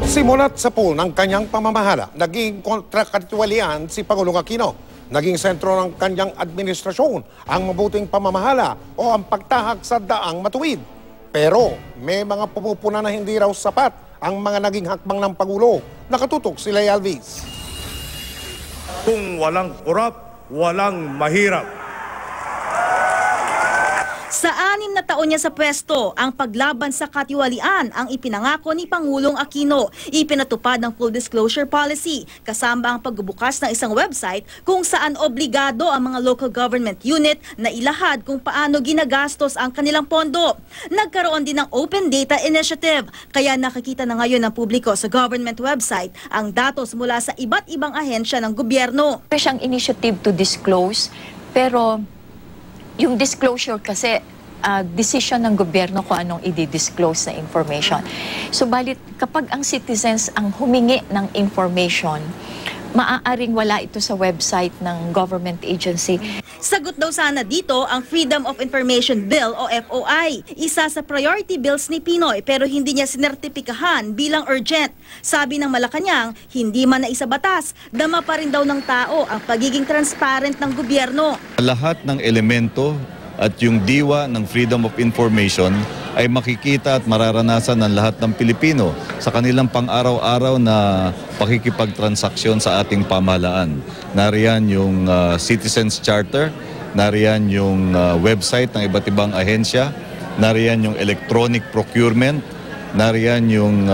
Simulat sa pool ng kanyang pamamahala, naging kontrakatuwalian si Pangulong Aquino. Naging sentro ng kanyang administrasyon ang mabuting pamamahala o ang pagtahak sa daang matuwid. Pero may mga pumupuna na hindi raw sapat ang mga naging hakbang ng Pangulo. Nakatutok si Lea Alvis. Kung walang korap, walang mahirap. Sa 6 na taon niya sa pwesto, ang paglaban sa katiwalian ang ipinangako ni Pangulong Aquino. Ipinatupad ng full disclosure policy, kasama ang pagbubukas ng isang website kung saan obligado ang mga local government unit na ilahad kung paano ginagastos ang kanilang pondo. Nagkaroon din ng Open Data Initiative, kaya nakikita na ngayon ng publiko sa government website ang datos mula sa iba't ibang ahensya ng gobyerno. Siyang initiative to disclose, pero yung disclosure kasi decision ng gobyerno kung anong i-disclose na information. Subalit kapag ang citizens ang humingi ng information, maaaring wala ito sa website ng government agency. Sagot daw sana dito ang Freedom of Information Bill o FOI. Isa sa priority bills ni Pinoy pero hindi niya sinertipikahan bilang urgent. Sabi ng Malacanang, hindi man naisabatas, dama pa rin daw ng tao ang pagiging transparent ng gobyerno. Lahat ng elemento at yung diwa ng Freedom of Information ay makikita at mararanasan ng lahat ng Pilipino sa kanilang pang-araw-araw na pakikipagtransaksyon sa ating pamahalaan. Nariyan yung Citizens Charter, nariyan yung website ng iba't ibang ahensya, nariyan yung electronic procurement, nariyan yung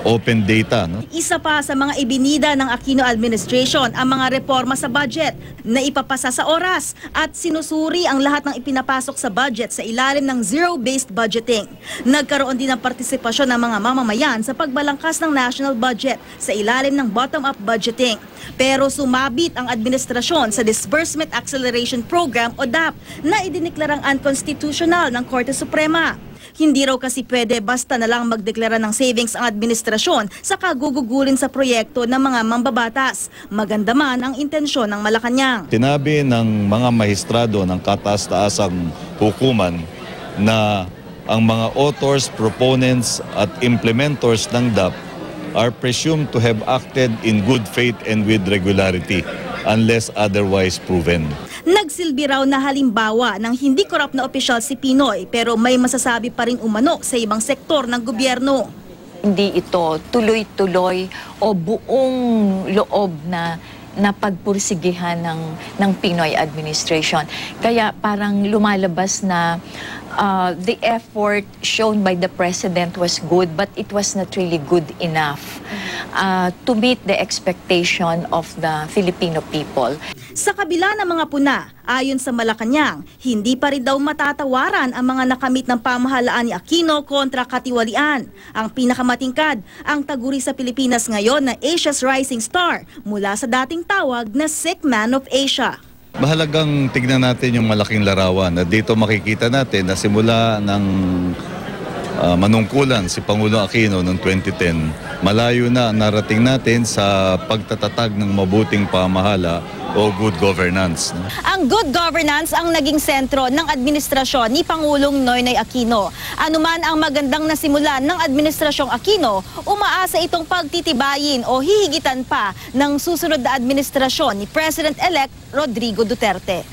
open data. No? Isa pa sa mga ibinida ng Aquino administration ang mga reforma sa budget na ipapasa sa oras at sinusuri ang lahat ng ipinapasok sa budget sa ilalim ng zero-based budgeting. Nagkaroon din ng partisipasyon ng mga mamamayan sa pagbalangkas ng national budget sa ilalim ng bottom-up budgeting. Pero sumabit ang administrasyon sa Disbursement Acceleration Program o DAP na idiniklarang unconstitutional ng Korte Suprema. Hindi raw kasi pwede basta na lang magdeklara ng savings ang administrasyon sa kagugugulin sa proyekto ng mga mambabatas. Maganda man ang intensyon ng Malacanang. Tinabi ng mga mahistrado ng kataas-taasang hukuman na ang mga authors, proponents at implementors ng DAP are presumed to have acted in good faith and with regularity unless otherwise proven. Nagsilbi raw na halimbawa ng hindi korap na opisyal si Pinoy pero may masasabi pa rin umano sa ibang sektor ng gobyerno. Hindi ito tuloy-tuloy o buong loob na pagpursigihan ng Pinoy administration. Kaya parang lumalabas na the effort shown by the President was good but it was not really good enough to meet the expectation of the Filipino people. Sa kabila ng mga puna, ayon sa Malacanang, hindi pa rin daw matatawaran ang mga nakamit ng pamahalaan ni Aquino kontra katiwalian. Ang pinakamatingkad, ang taguri sa Pilipinas ngayon na Asia's Rising Star mula sa dating tawag na Sick Man of Asia. Mahalagang tignan natin yung malaking larawan na dito makikita natin na simula ng manungkulan si Pangulong Aquino noong 2010, malayo na ang narating natin sa pagtatatag ng mabuting pamahala o good governance. Ang good governance ang naging sentro ng administrasyon ni Pangulong Noynoy Aquino. Anuman ang magandang nasimulan ng administrasyong Aquino, umaasa itong pagtitibayin o hihigitan pa ng susunod na administrasyon ni President-elect Rodrigo Duterte.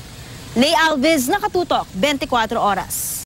Lea Alvis, Nakatutok, 24 Oras.